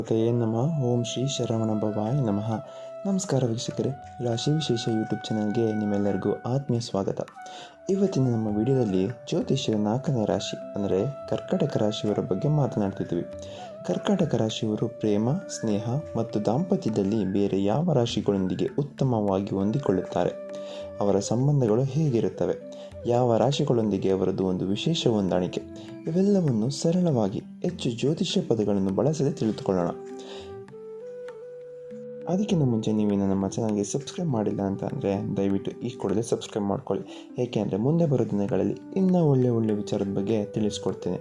ನಮಃ. ಓಂ ಶ್ರೀ ಶರವಣ ಭವಾಯ ನಮಃ. ನಮಸ್ಕಾರ ವೀಕ್ಷಕರೇ, ರಾಶಿ ವಿಶೇಷ ಯೂಟ್ಯೂಬ್ ಚಾನಲ್ಗೆ ನಿಮ್ಮೆಲ್ಲರಿಗೂ ಆತ್ಮೀಯ ಸ್ವಾಗತ. ಇವತ್ತಿನ ನಮ್ಮ ವಿಡಿಯೋದಲ್ಲಿ ಜ್ಯೋತಿಷ್ಯರ 4ನೇ ರಾಶಿ ಅಂದರೆ ಕರ್ಕಾಟಕ ರಾಶಿಯವರ ಬಗ್ಗೆ ಮಾತನಾಡ್ತಿದ್ವಿ. ಕರ್ಕಾಟಕ ರಾಶಿಯವರು ಪ್ರೇಮ, ಸ್ನೇಹ ಮತ್ತು ದಾಂಪತ್ಯದಲ್ಲಿ ಬೇರೆ ಯಾವ ರಾಶಿಗಳೊಂದಿಗೆ ಉತ್ತಮವಾಗಿ ಹೊಂದಿಕೊಳ್ಳುತ್ತಾರೆ, ಅವರ ಸಂಬಂಧಗಳು ಹೇಗಿರುತ್ತವೆ, ಯಾವ ರಾಶಿಗಳೊಂದಿಗೆ ಅವರದ್ದು ಒಂದು ವಿಶೇಷ ಹೊಂದಾಣಿಕೆ, ಇವೆಲ್ಲವನ್ನು ಸರಳವಾಗಿ ಹೆಚ್ಚು ಜ್ಯೋತಿಷ್ಯ ಪದಗಳನ್ನು ಬಳಸದೆ ತಿಳಿದುಕೊಳ್ಳೋಣ. ಅದಕ್ಕಿಂತ ಮುಂಚೆ ನೀವೇನು ನಮ್ಮ ಚಾನಲ್ಗೆ ಸಬ್ಸ್ಕ್ರೈಬ್ ಮಾಡಿಲ್ಲ ಅಂತ ಅಂದರೆ ದಯವಿಟ್ಟು ಈ ಕೂಡಲೇ ಸಬ್ಸ್ಕ್ರೈಬ್ ಮಾಡ್ಕೊಳ್ಳಿ. ಏಕೆಂದರೆ ಮುಂದೆ ಬರೋ ದಿನಗಳಲ್ಲಿ ಇನ್ನೂ ಒಳ್ಳೆ ವಿಚಾರದ ಬಗ್ಗೆ ತಿಳಿಸ್ಕೊಡ್ತೇನೆ.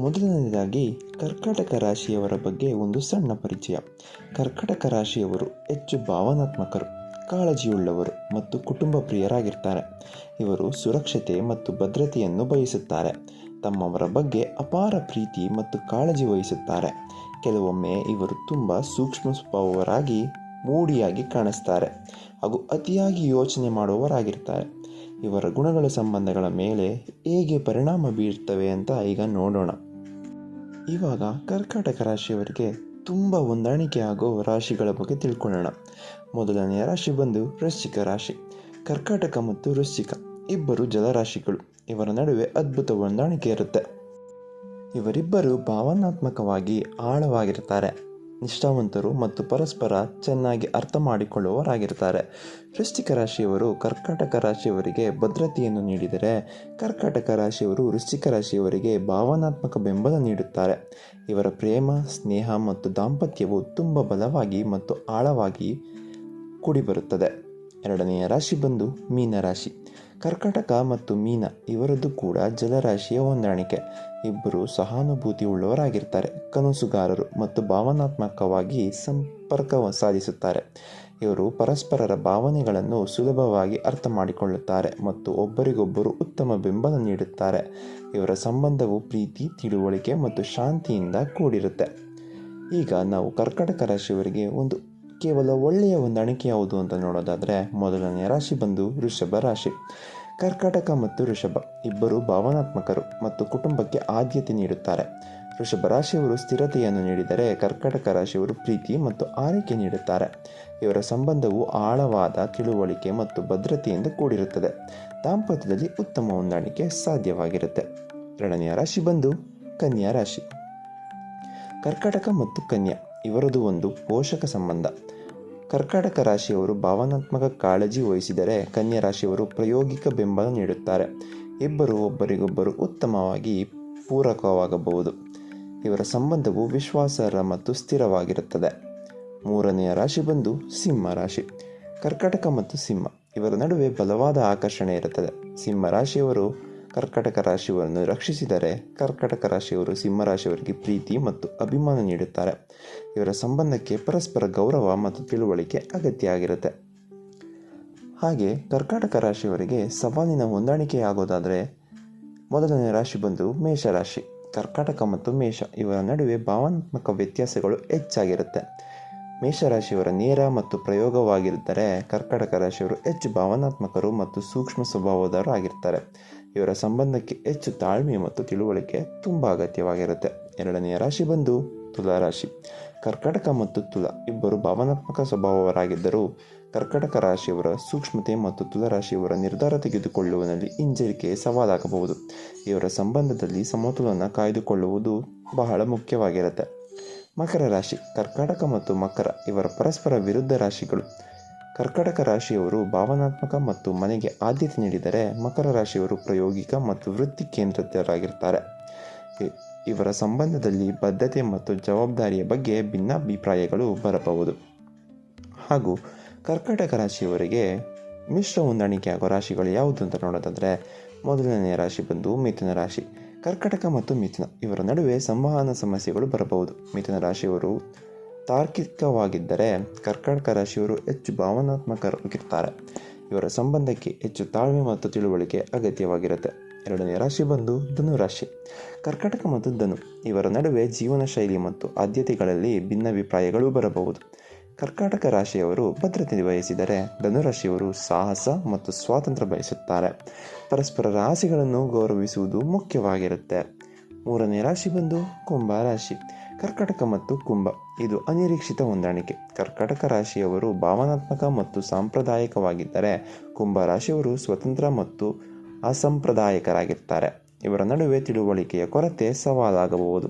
ಮೊದಲನೇದಾಗಿ ಕರ್ಕಾಟಕ ರಾಶಿಯವರ ಬಗ್ಗೆ ಒಂದು ಸಣ್ಣ ಪರಿಚಯ. ಕರ್ಕಾಟಕ ರಾಶಿಯವರು ಹೆಚ್ಚು ಭಾವನಾತ್ಮಕರು, ಕಾಳಜಿಯುಳ್ಳವರು ಮತ್ತು ಕುಟುಂಬ ಪ್ರಿಯರಾಗಿರ್ತಾರೆ. ಇವರು ಸುರಕ್ಷತೆ ಮತ್ತು ಭದ್ರತೆಯನ್ನು ಬಯಸುತ್ತಾರೆ. ತಮ್ಮವರ ಬಗ್ಗೆ ಅಪಾರ ಪ್ರೀತಿ ಮತ್ತು ಕಾಳಜಿ ವಹಿಸುತ್ತಾರೆ. ಕೆಲವೊಮ್ಮೆ ಇವರು ತುಂಬ ಸೂಕ್ಷ್ಮ ಸ್ವಭಾವವರಾಗಿ ಮೂಡಿಯಾಗಿ ಕಾಣಿಸ್ತಾರೆ ಹಾಗೂ ಅತಿಯಾಗಿ ಯೋಚನೆ ಮಾಡುವವರಾಗಿರ್ತಾರೆ. ಇವರ ಗುಣಗಳ ಸಂಬಂಧಗಳ ಮೇಲೆ ಹೇಗೆ ಪರಿಣಾಮ ಬೀರ್ತವೆ ಅಂತ ಈಗ ನೋಡೋಣ. ಇವಾಗ ಕರ್ಕಾಟಕ ರಾಶಿಯವರಿಗೆ ತುಂಬ ಹೊಂದಾಣಿಕೆ ಆಗೋ ರಾಶಿಗಳ ಬಗ್ಗೆ ತಿಳ್ಕೊಳ್ಳೋಣ. ಮೊದಲನೆಯ ರಾಶಿ ಬಂದು ವೃಶ್ಚಿಕ ರಾಶಿ. ಕರ್ಕಾಟಕ ಮತ್ತು ವೃಶ್ಚಿಕ ಇಬ್ಬರು ಜಲರಾಶಿಗಳು. ಇವರ ನಡುವೆ ಅದ್ಭುತ ಹೊಂದಾಣಿಕೆ ಇರುತ್ತೆ. ಇವರಿಬ್ಬರು ಭಾವನಾತ್ಮಕವಾಗಿ ಆಳವಾಗಿರ್ತಾರೆ, ನಿಷ್ಠಾವಂತರು ಮತ್ತು ಪರಸ್ಪರ ಚೆನ್ನಾಗಿ ಅರ್ಥ ಮಾಡಿಕೊಳ್ಳುವವರಾಗಿರ್ತಾರೆ. ವೃಶ್ಚಿಕ ರಾಶಿಯವರು ಕರ್ಕಾಟಕ ರಾಶಿಯವರಿಗೆ ಭದ್ರತೆಯನ್ನು ನೀಡಿದರೆ, ಕರ್ಕಾಟಕ ರಾಶಿಯವರು ವೃಶ್ಚಿಕ ರಾಶಿಯವರಿಗೆ ಭಾವನಾತ್ಮಕ ಬೆಂಬಲ ನೀಡುತ್ತಾರೆ. ಇವರ ಪ್ರೇಮ, ಸ್ನೇಹ ಮತ್ತು ದಾಂಪತ್ಯವು ತುಂಬ ಬಲವಾಗಿ ಮತ್ತು ಆಳವಾಗಿ ಕೂಡಿಬರುತ್ತದೆ. ಎರಡನೆಯ ರಾಶಿ ಬಂದು ಮೀನರಾಶಿ. ಕರ್ಕಾಟಕ ಮತ್ತು ಮೀನ ಇವರದ್ದು ಕೂಡ ಜಲರಾಶಿಯ ಹೊಂದಾಣಿಕೆ. ಇಬ್ಬರು ಸಹಾನುಭೂತಿ ಉಳ್ಳವರಾಗಿರ್ತಾರೆ, ಕನಸುಗಾರರು ಮತ್ತು ಭಾವನಾತ್ಮಕವಾಗಿ ಸಂಪರ್ಕ ಸಾಧಿಸುತ್ತಾರೆ. ಇವರು ಪರಸ್ಪರರ ಭಾವನೆಗಳನ್ನು ಸುಲಭವಾಗಿ ಅರ್ಥ ಮಾಡಿಕೊಳ್ಳುತ್ತಾರೆ ಮತ್ತು ಒಬ್ಬರಿಗೊಬ್ಬರು ಉತ್ತಮ ಬೆಂಬಲ ನೀಡುತ್ತಾರೆ. ಇವರ ಸಂಬಂಧವು ಪ್ರೀತಿ, ತಿಳುವಳಿಕೆ ಮತ್ತು ಶಾಂತಿಯಿಂದ ಕೂಡಿರುತ್ತೆ. ಈಗ ನಾವು ಕರ್ಕಾಟಕ ರಾಶಿಯವರಿಗೆ ಒಂದು ಕೇವಲ ಒಳ್ಳೆಯ ಹೊಂದಾಣಿಕೆ ಯಾವುದು ಅಂತ ನೋಡೋದಾದರೆ, ಮೊದಲನೆಯ ರಾಶಿ ಬಂದು ವೃಷಭ ರಾಶಿ. ಕರ್ಕಾಟಕ ಮತ್ತು ವೃಷಭ ಇಬ್ಬರು ಭಾವನಾತ್ಮಕರು ಮತ್ತು ಕುಟುಂಬಕ್ಕೆ ಆದ್ಯತೆ ನೀಡುತ್ತಾರೆ. ವೃಷಭ ರಾಶಿಯವರು ಸ್ಥಿರತೆಯನ್ನು ನೀಡಿದರೆ, ಕರ್ಕಾಟಕ ರಾಶಿಯವರು ಪ್ರೀತಿ ಮತ್ತು ಆರೈಕೆ ನೀಡುತ್ತಾರೆ. ಇವರ ಸಂಬಂಧವು ಆಳವಾದ ತಿಳುವಳಿಕೆ ಮತ್ತು ಭದ್ರತೆಯಿಂದ ಕೂಡಿರುತ್ತದೆ. ದಾಂಪತ್ಯದಲ್ಲಿ ಉತ್ತಮ ಹೊಂದಾಣಿಕೆ ಸಾಧ್ಯವಾಗಿರುತ್ತೆ. ಎರಡನೆಯ ರಾಶಿ ಬಂದು ಕನ್ಯಾ ರಾಶಿ. ಕರ್ಕಾಟಕ ಮತ್ತು ಕನ್ಯಾ ಇವರದು ಒಂದು ಪೋಷಕ ಸಂಬಂಧ. ಕರ್ಕಾಟಕ ರಾಶಿಯವರು ಭಾವನಾತ್ಮಕ ಕಾಳಜಿ ವಹಿಸಿದರೆ, ಕನ್ಯಾ ರಾಶಿಯವರು ಪ್ರಾಯೋಗಿಕ ಬೆಂಬಲ ನೀಡುತ್ತಾರೆ. ಇಬ್ಬರು ಒಬ್ಬರಿಗೊಬ್ಬರು ಉತ್ತಮವಾಗಿ ಪೂರಕವಾಗಬಹುದು. ಇವರ ಸಂಬಂಧವು ವಿಶ್ವಾಸಾರ್ಹ ಮತ್ತು ಸ್ಥಿರವಾಗಿರುತ್ತದೆ. ಮೂರನೆಯ ರಾಶಿ ಬಂದು ಸಿಂಹ ರಾಶಿ. ಕರ್ಕಾಟಕ ಮತ್ತು ಸಿಂಹ ಇವರ ನಡುವೆ ಬಲವಾದ ಆಕರ್ಷಣೆ ಇರುತ್ತದೆ. ಸಿಂಹ ರಾಶಿಯವರು ಕರ್ಕಾಟಕ ರಾಶಿಯವರನ್ನು ರಕ್ಷಿಸಿದರೆ, ಕರ್ಕಾಟಕ ರಾಶಿಯವರು ಸಿಂಹ ರಾಶಿಯವರಿಗೆ ಪ್ರೀತಿ ಮತ್ತು ಅಭಿಮಾನ ನೀಡುತ್ತಾರೆ. ಇವರ ಸಂಬಂಧಕ್ಕೆ ಪರಸ್ಪರ ಗೌರವ ಮತ್ತು ತಿಳುವಳಿಕೆ ಅಗತ್ಯ ಆಗಿರುತ್ತೆ. ಹಾಗೆ ಕರ್ಕಾಟಕ ರಾಶಿಯವರಿಗೆ ಸವಾಲಿನ ಹೊಂದಾಣಿಕೆಯಾಗೋದಾದರೆ, ಮೊದಲನೇ ರಾಶಿ ಬಂದು ಮೇಷರಾಶಿ. ಕರ್ಕಾಟಕ ಮತ್ತು ಮೇಷ ಇವರ ನಡುವೆ ಭಾವನಾತ್ಮಕ ವ್ಯತ್ಯಾಸಗಳು ಹೆಚ್ಚಾಗಿರುತ್ತೆ. ಮೇಷರಾಶಿಯವರ ನೇರ ಮತ್ತು ಪ್ರಯೋಗವಾಗಿದ್ದರೆ, ಕರ್ಕಾಟಕ ರಾಶಿಯವರು ಹೆಚ್ಚು ಭಾವನಾತ್ಮಕರು ಮತ್ತು ಸೂಕ್ಷ್ಮ ಸ್ವಭಾವದವರು ಆಗಿರ್ತಾರೆ. ಇವರ ಸಂಬಂಧಕ್ಕೆ ಹೆಚ್ಚು ತಾಳ್ಮೆ ಮತ್ತು ತಿಳುವಳಿಕೆ ತುಂಬ ಅಗತ್ಯವಾಗಿರುತ್ತೆ. ಎರಡನೆಯ ರಾಶಿ ಬಂದು ತುಲಾ ರಾಶಿ. ಕರ್ಕಾಟಕ ಮತ್ತು ತುಲಾ ಇಬ್ಬರು ಭಾವನಾತ್ಮಕ ಸ್ವಭಾವವರಾಗಿದ್ದರೂ, ಕರ್ಕಾಟಕ ರಾಶಿಯವರ ಸೂಕ್ಷ್ಮತೆ ಮತ್ತು ತುಲಾ ರಾಶಿಯವರ ನಿರ್ಧಾರ ತೆಗೆದುಕೊಳ್ಳುವಲ್ಲಿ ಹಿಂಜರಿಕೆ ಸವಾಲಾಗಬಹುದು. ಇವರ ಸಂಬಂಧದಲ್ಲಿ ಸಮತೋಲನ ಕಾಯ್ದುಕೊಳ್ಳುವುದು ಬಹಳ ಮುಖ್ಯವಾಗಿರುತ್ತೆ. ಮಕರ ರಾಶಿ. ಕರ್ಕಾಟಕ ಮತ್ತು ಮಕರ ಇವರ ಪರಸ್ಪರ ವಿರುದ್ಧ ರಾಶಿಗಳು. ಕರ್ಕಾಟಕ ರಾಶಿಯವರು ಭಾವನಾತ್ಮಕ ಮತ್ತು ಮನೆಗೆ ಆದ್ಯತೆ ನೀಡಿದರೆ, ಮಕರ ರಾಶಿಯವರು ಪ್ರಾಯೋಗಿಕ ಮತ್ತು ವೃತ್ತಿ ಕೇಂದ್ರಿತರಾಗಿರ್ತಾರೆ. ಇವರ ಸಂಬಂಧದಲ್ಲಿ ಬದ್ಧತೆ ಮತ್ತು ಜವಾಬ್ದಾರಿಯ ಬಗ್ಗೆ ಭಿನ್ನಾಭಿಪ್ರಾಯಗಳು ಬರಬಹುದು. ಹಾಗೂ ಕರ್ಕಾಟಕ ರಾಶಿಯವರಿಗೆ ಮಿಶ್ರ ಹೊಂದಾಣಿಕೆ ಆಗೋ ರಾಶಿಗಳು ಯಾವುದು ಅಂತ ನೋಡೋದಾದರೆ, ಮೊದಲನೆಯ ರಾಶಿ ಬಂದು ಮಿಥುನ ರಾಶಿ. ಕರ್ಕಾಟಕ ಮತ್ತು ಮಿಥುನ ಇವರ ನಡುವೆ ಸಂವಹನ ಸಮಸ್ಯೆಗಳು ಬರಬಹುದು. ಮಿಥುನ ರಾಶಿಯವರು ತಾರ್ಕಿಕವಾಗಿದ್ದರೆ, ಕರ್ಕಾಟಕ ರಾಶಿಯವರು ಹೆಚ್ಚು ಭಾವನಾತ್ಮಕರಾಗಿರ್ತಾರೆ. ಇವರ ಸಂಬಂಧಕ್ಕೆ ಹೆಚ್ಚು ತಾಳ್ಮೆ ಮತ್ತು ತಿಳುವಳಿಕೆ ಅಗತ್ಯವಾಗಿರುತ್ತೆ. ಎರಡನೇ ರಾಶಿ ಬಂದು ಧನುರಾಶಿ. ಕರ್ಕಾಟಕ ಮತ್ತು ಧನು ಇವರ ನಡುವೆ ಜೀವನ ಶೈಲಿ ಮತ್ತು ಆದ್ಯತೆಗಳಲ್ಲಿ ಭಿನ್ನಾಭಿಪ್ರಾಯಗಳು ಬರಬಹುದು. ಕರ್ಕಾಟಕ ರಾಶಿಯವರು ಭದ್ರತೆ ಬಯಸಿದರೆ, ಧನುರಾಶಿಯವರು ಸಾಹಸ ಮತ್ತು ಸ್ವಾತಂತ್ರ್ಯ ಬಯಸುತ್ತಾರೆ. ಪರಸ್ಪರರ ಆಸೆಗಳನ್ನು ಗೌರವಿಸುವುದು ಮುಖ್ಯವಾಗಿರುತ್ತೆ. ಮೂರನೇ ರಾಶಿ ಬಂದು ಕುಂಭ ರಾಶಿ. ಕರ್ಕಾಟಕ ಮತ್ತು ಕುಂಭ ಇದು ಅನಿರೀಕ್ಷಿತ ಹೊಂದಾಣಿಕೆ. ಕರ್ಕಾಟಕ ರಾಶಿಯವರು ಭಾವನಾತ್ಮಕ ಮತ್ತು ಸಾಂಪ್ರದಾಯಿಕವಾಗಿದ್ದರೆ, ಕುಂಭ ರಾಶಿಯವರು ಸ್ವತಂತ್ರ ಮತ್ತು ಅಸಾಂಪ್ರದಾಯಿಕರಾಗಿರ್ತಾರೆ. ಇವರ ನಡುವೆ ತಿಳುವಳಿಕೆಯ ಕೊರತೆ ಸವಾಲಾಗಬಹುದು.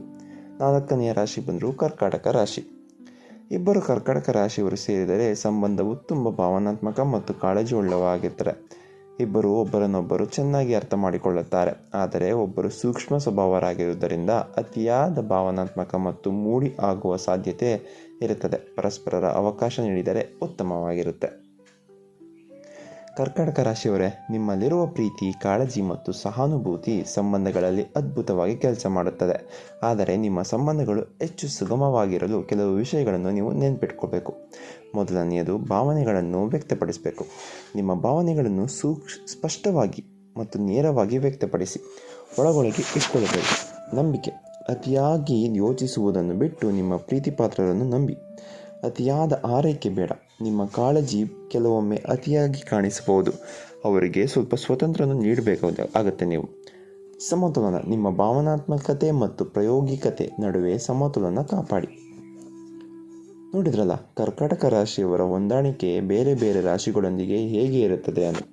4ನೇ ರಾಶಿ ಬಂದರೂ ಕರ್ಕಾಟಕ ರಾಶಿ. ಇಬ್ಬರು ಕರ್ಕಾಟಕ ರಾಶಿಯವರು ಸೇರಿದರೆ ಸಂಬಂಧವು ತುಂಬ ಭಾವನಾತ್ಮಕ ಮತ್ತು ಕಾಳಜಿ ಉಳ್ಳವಾಗಿರ್ತಾರೆ. ಇಬ್ಬರು ಒಬ್ಬರನ್ನೊಬ್ಬರು ಚೆನ್ನಾಗಿ ಅರ್ಥ ಮಾಡಿಕೊಳ್ಳುತ್ತಾರೆ. ಆದರೆ ಒಬ್ಬರು ಸೂಕ್ಷ್ಮ ಸ್ವಭಾವರಾಗಿರುವುದರಿಂದ ಅತಿಯಾದ ಭಾವನಾತ್ಮಕ ಮತ್ತು ಮೂಡಿ ಆಗುವ ಸಾಧ್ಯತೆ ಇರುತ್ತದೆ. ಪರಸ್ಪರರ ಅವಕಾಶ ನೀಡಿದರೆ ಉತ್ತಮವಾಗಿರುತ್ತೆ. ಕರ್ಕಾಟಕ ರಾಶಿಯವರೇ, ನಿಮ್ಮಲ್ಲಿರುವ ಪ್ರೀತಿ, ಕಾಳಜಿ ಮತ್ತು ಸಹಾನುಭೂತಿ ಸಂಬಂಧಗಳಲ್ಲಿ ಅದ್ಭುತವಾಗಿ ಕೆಲಸ ಮಾಡುತ್ತದೆ. ಆದರೆ ನಿಮ್ಮ ಸಂಬಂಧಗಳು ಹೆಚ್ಚು ಸುಗಮವಾಗಿರಲು ಕೆಲವು ವಿಷಯಗಳನ್ನು ನೀವು ನೆನಪಿಟ್ಕೋಬೇಕು. ಮೊದಲನೆಯದು, ಭಾವನೆಗಳನ್ನು ವ್ಯಕ್ತಪಡಿಸಬೇಕು. ನಿಮ್ಮ ಭಾವನೆಗಳನ್ನು ಸ್ಪಷ್ಟವಾಗಿ ಮತ್ತು ನೇರವಾಗಿ ವ್ಯಕ್ತಪಡಿಸಿ. ಒಳಗೊಳಗೆ ಇಟ್ಕೊಳ್ಳಬೇಕು. ನಂಬಿಕೆ. ಅತಿಯಾಗಿ ಯೋಚಿಸುವುದನ್ನು ಬಿಟ್ಟು ನಿಮ್ಮ ಪ್ರೀತಿಪಾತ್ರರನ್ನು ನಂಬಿ. ಅತಿಯಾದ ಆರೈಕೆ ಬೇಡ. ನಿಮ್ಮ ಕಾಳಜಿ ಕೆಲವೊಮ್ಮೆ ಅತಿಯಾಗಿ ಕಾಣಿಸಬಹುದು. ಅವರಿಗೆ ಸ್ವಲ್ಪ ಸ್ವತಂತ್ರವನ್ನು ನೀಡಬೇಕಾಗುತ್ತೆ ನೀವು. ಸಮತೋಲನ. ನಿಮ್ಮ ಭಾವನಾತ್ಮಕತೆ ಮತ್ತು ಪ್ರಾಯೋಗಿಕತೆ ನಡುವೆ ಸಮತೋಲನ ಕಾಪಾಡಿ. ನೋಡಿದ್ರಲ್ಲ, ಕರ್ಕಾಟಕ ರಾಶಿಯವರ ಹೊಂದಾಣಿಕೆ ಬೇರೆ ಬೇರೆ ರಾಶಿಗಳೊಂದಿಗೆ ಹೇಗೆ ಇರುತ್ತದೆ ಅಂತ.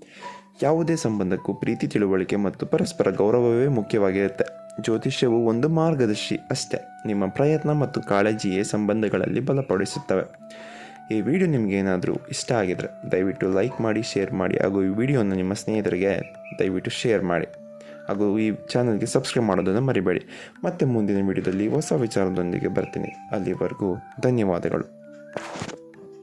ಯಾವುದೇ ಸಂಬಂಧಕ್ಕೂ ಪ್ರೀತಿ, ತಿಳುವಳಿಕೆ ಮತ್ತು ಪರಸ್ಪರ ಗೌರವವೇ ಮುಖ್ಯವಾಗಿರುತ್ತೆ. ಜ್ಯೋತಿಷ್ಯವು ಒಂದು ಮಾರ್ಗದರ್ಶಿ ಅಷ್ಟೇ. ನಿಮ್ಮ ಪ್ರಯತ್ನ ಮತ್ತು ಕಾಳಜಿಯೇ ಸಂಬಂಧಗಳಲ್ಲಿ ಬಲಪಡಿಸುತ್ತವೆ. ಈ ವಿಡಿಯೋ ನಿಮಗೆ ಏನಾದರೂ ಇಷ್ಟ ಆಗಿದರೆ ದಯವಿಟ್ಟು ಲೈಕ್ ಮಾಡಿ, ಶೇರ್ ಮಾಡಿ ಹಾಗೂ ಈ ವಿಡಿಯೋನ ನಿಮ್ಮ ಸ್ನೇಹಿತರಿಗೆ ದಯವಿಟ್ಟು ಶೇರ್ ಮಾಡಿ ಹಾಗೂ ಈ ಚಾನಲ್ಗೆ ಸಬ್ಸ್ಕ್ರೈಬ್ ಮಾಡೋದನ್ನು ಮರಿಬೇಡಿ. ಮತ್ತೆ ಮುಂದಿನ ವಿಡಿಯೋದಲ್ಲಿ ಹೊಸ ವಿಚಾರದೊಂದಿಗೆ ಬರ್ತೀನಿ. ಅಲ್ಲಿವರೆಗೂ ಧನ್ಯವಾದಗಳು.